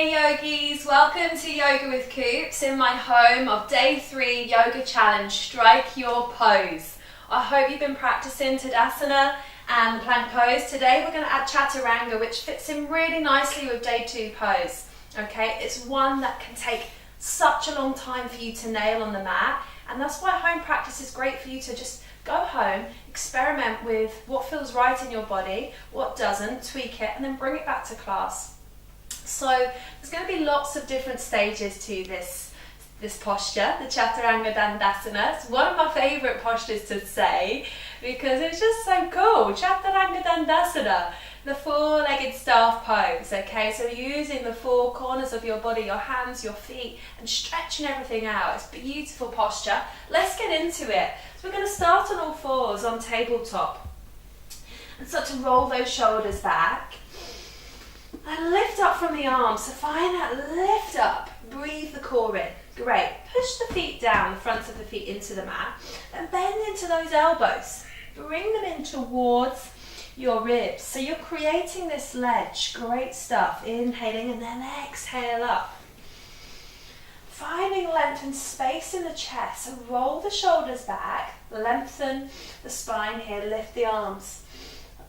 Hey yogis, welcome to Yoga with Coops in my home of day 3 yoga challenge, strike your pose. I hope you've been practicing Dandasana and the plank pose. Today we're going to add Chaturanga, which fits in really nicely with day 2 pose. Okay, it's one that can take such a long time for you to nail on the mat, and that's why home practice is great for you to just go home, experiment with what feels right in your body, what doesn't, tweak it, and then bring it back to class. So there's going to be lots of different stages to this posture, the Chaturanga Dandasana. It's one of my favourite postures to say because it's just so cool. Chaturanga Dandasana, the 4-legged staff pose. Okay, so using the 4 corners of your body, your hands, your feet, and stretching everything out. It's a beautiful posture. Let's get into it. So we're going to start on all fours on tabletop and start to roll those shoulders back. And lift up from the arms, so find that lift up, breathe the core in, great. Push the feet down, the fronts of the feet into the mat, and bend into those elbows. Bring them in towards your ribs, so you're creating this ledge, great stuff. Inhaling and then exhale up. Finding length and space in the chest, so roll the shoulders back, lengthen the spine here, lift the arms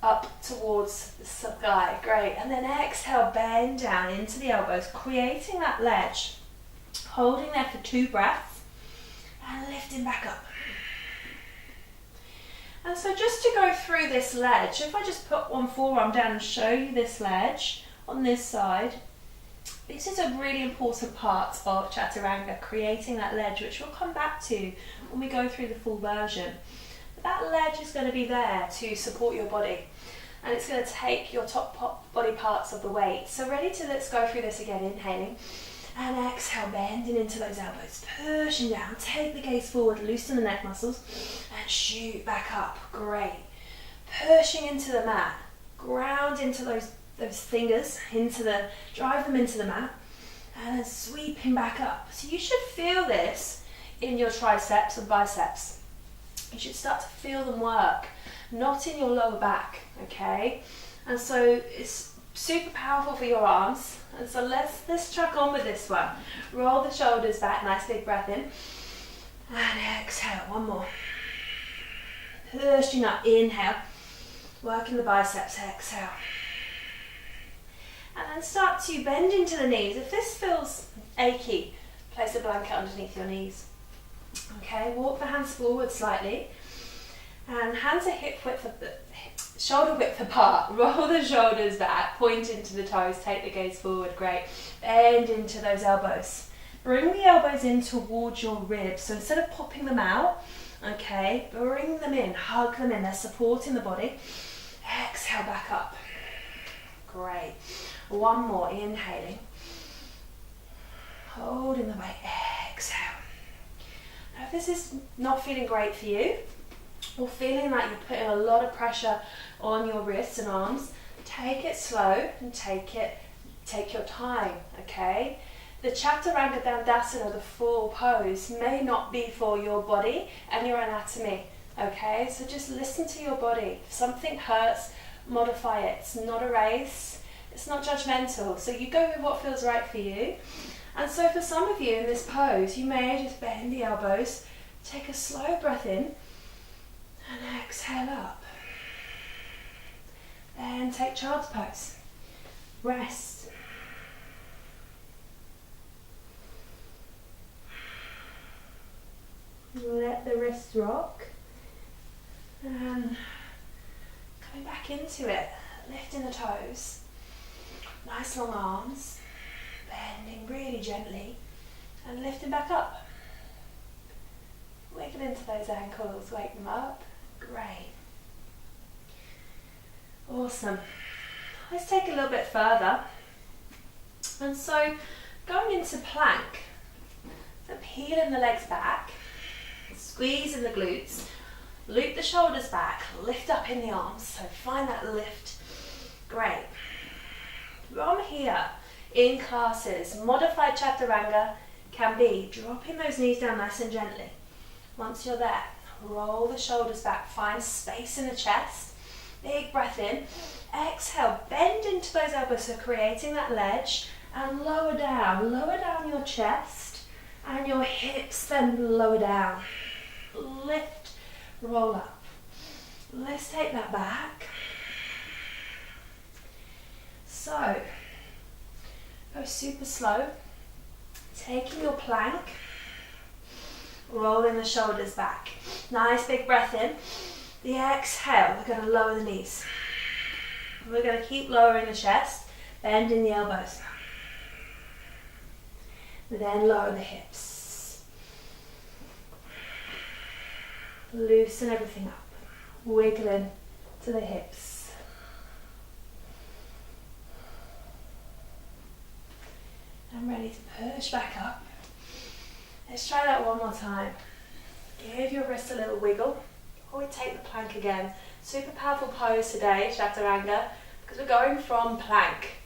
up towards the sky, great. And then exhale, bend down into the elbows, creating that ledge. Holding there for 2 breaths and lifting back up. And so just to go through this ledge, if I just put one forearm down and show you this ledge on this side, this is a really important part of Chaturanga, creating that ledge, which we'll come back to when we go through the full version. That ledge is going to be there to support your body, and it's going to take your top body parts of the weight. So let's go through this again, inhaling and exhale, bending into those elbows, pushing down, take the gaze forward, loosen the neck muscles and shoot back up, great. Pushing into the mat, ground into those fingers, drive them into the mat and then sweeping back up. So you should feel this in your triceps and biceps. You should start to feel them work, not in your lower back, okay? And so it's super powerful for your arms. And so let's track on with this one. Roll the shoulders back, nice big breath in. And exhale, one more. Pushing up, inhale. Working the biceps, exhale. And then start to bend into the knees. If this feels achy, place a blanket underneath your knees. Okay, walk the hands forward slightly, and hands are shoulder width apart. Roll the shoulders back, point into the toes, take the gaze forward, great. Bend into those elbows. Bring the elbows in towards your ribs. So instead of popping them out, okay, bring them in, hug them in. They're supporting the body. Exhale back up. Great. One more, inhaling. Holding the weight, exhale. Now, if this is not feeling great for you, or feeling like you're putting a lot of pressure on your wrists and arms, take it slow and take your time, okay? The Chaturanga Dandasana, the full pose, may not be for your body and your anatomy, okay? So just listen to your body. If something hurts, modify it. It's not a race, it's not judgmental. So you go with what feels right for you. And so for some of you in this pose, you may just bend the elbows, take a slow breath in, and exhale up. Then take child's pose. Rest. Let the wrists rock. And coming back into it, lifting the toes. Nice long arms. Bending really gently and lifting back up. Wiggle into those ankles, wake them up. Great. Awesome. Let's take a little bit further. And so going into plank, so peeling the legs back, squeezing the glutes, loop the shoulders back, lift up in the arms, so find that lift. Great. From here, in classes, modified Chaturanga can be dropping those knees down nice and gently. Once you're there, roll the shoulders back, find space in the chest, big breath in, exhale, bend into those elbows, so creating that ledge, and lower down your chest and your hips, then lower down. Lift, roll up. Let's take that back. So, go super slow. Taking your plank, rolling the shoulders back. Nice big breath in. The exhale, we're going to lower the knees. We're going to keep lowering the chest, bending the elbows. Then lower the hips. Loosen everything up. Wiggling to the hips. I'm ready to push back up. Let's try that one more time. Give your wrist a little wiggle. Or we take the plank again. Super powerful pose today, Chaturanga, because we're going from plank.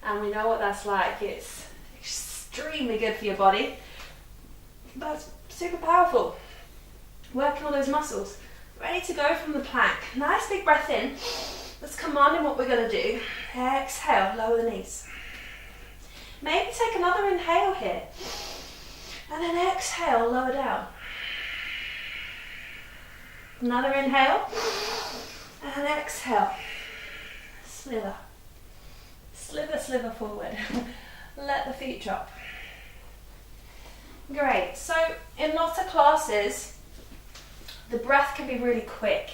And we know what that's like. It's extremely good for your body. But it's super powerful. Working all those muscles. Ready to go from the plank. Nice big breath in. Let's command in what we're going to do. Exhale, lower the knees. Maybe take another inhale here. And then exhale, lower down. Another inhale. And exhale. Slither. Slither, slither forward. Let the feet drop. Great. So in lots of classes, the breath can be really quick,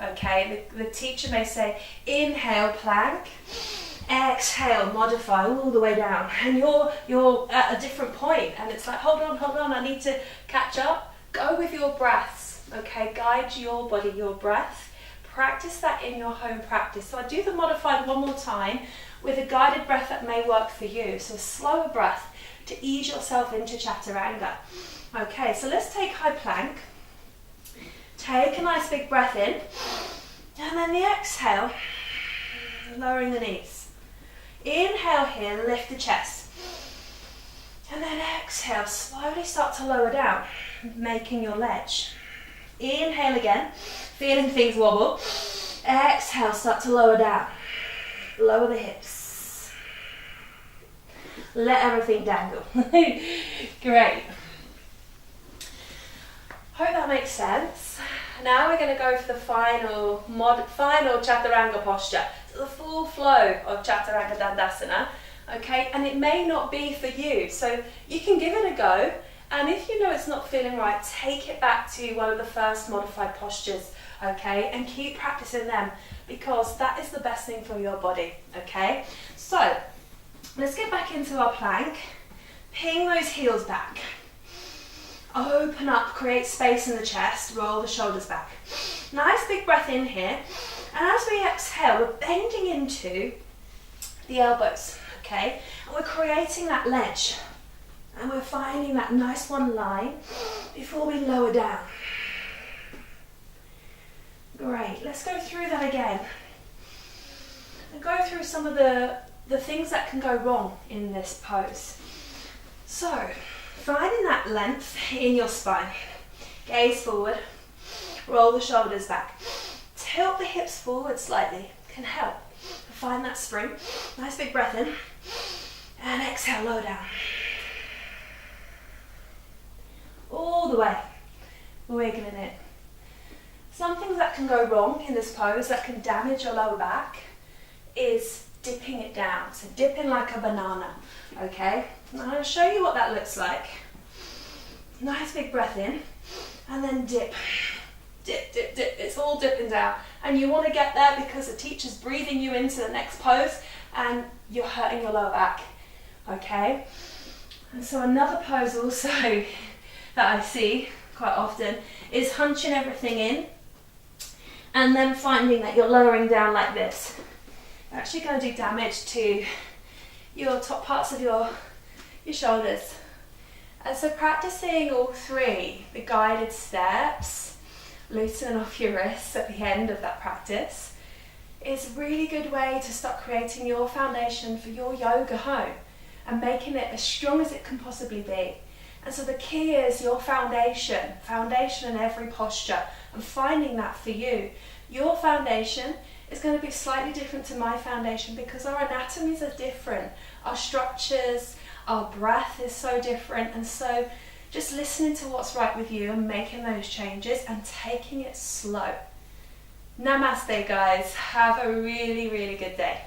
okay? The teacher may say, inhale, plank, exhale, modify all the way down. And you're at a different point, and it's like, hold on, I need to catch up. Go with your breaths, okay? Guide your body, your breath. Practice that in your home practice. So I do the modified one more time with a guided breath that may work for you. So a slower breath to ease yourself into Chaturanga. Okay, so let's take high plank. Take a nice big breath in, and then the exhale, lowering the knees. Inhale here, lift the chest. And then exhale, slowly start to lower down, making your ledge. Inhale again, feeling things wobble. Exhale, start to lower down. Lower the hips. Let everything dangle. Great. Hope that makes sense. Now we're going to go for the final Chaturanga posture. So the full flow of Chaturanga Dandasana. Okay, and it may not be for you. So you can give it a go. And if you know it's not feeling right, take it back to one of the first modified postures. Okay, and keep practicing them because that is the best thing for your body. Okay, so let's get back into our plank. Ping those heels back. Open up, create space in the chest, roll the shoulders back. Nice big breath in here. And as we exhale, we're bending into the elbows, okay? And we're creating that ledge. And we're finding that nice one line before we lower down. Great, let's go through that again. And go through some of the things that can go wrong in this pose. So, finding that length in your spine. Gaze forward. Roll the shoulders back. Tilt the hips forward slightly. Can help. Find that spring. Nice big breath in. And exhale, lower down. All the way. Wiggling it. Some things that can go wrong in this pose that can damage your lower back is dipping it down. So dipping like a banana. Okay? And I'm going to show you what that looks like. Nice big breath in, and then dip. Dip, dip, dip. It's all dipping down. And you want to get there because the teacher's breathing you into the next pose and you're hurting your lower back. Okay? And so another pose also that I see quite often is hunching everything in and then finding that you're lowering down like this. You're actually going to do damage to your top parts of your shoulders. And so practicing all three, the guided steps, loosening off your wrists at the end of that practice, is a really good way to start creating your foundation for your yoga home and making it as strong as it can possibly be. And so the key is your foundation in every posture and finding that for you. Your foundation is going to be slightly different to my foundation because our anatomies are different. Our structures, our breath is so different, and so just listening to what's right with you and making those changes and taking it slow. Namaste, guys. Have a really, really good day.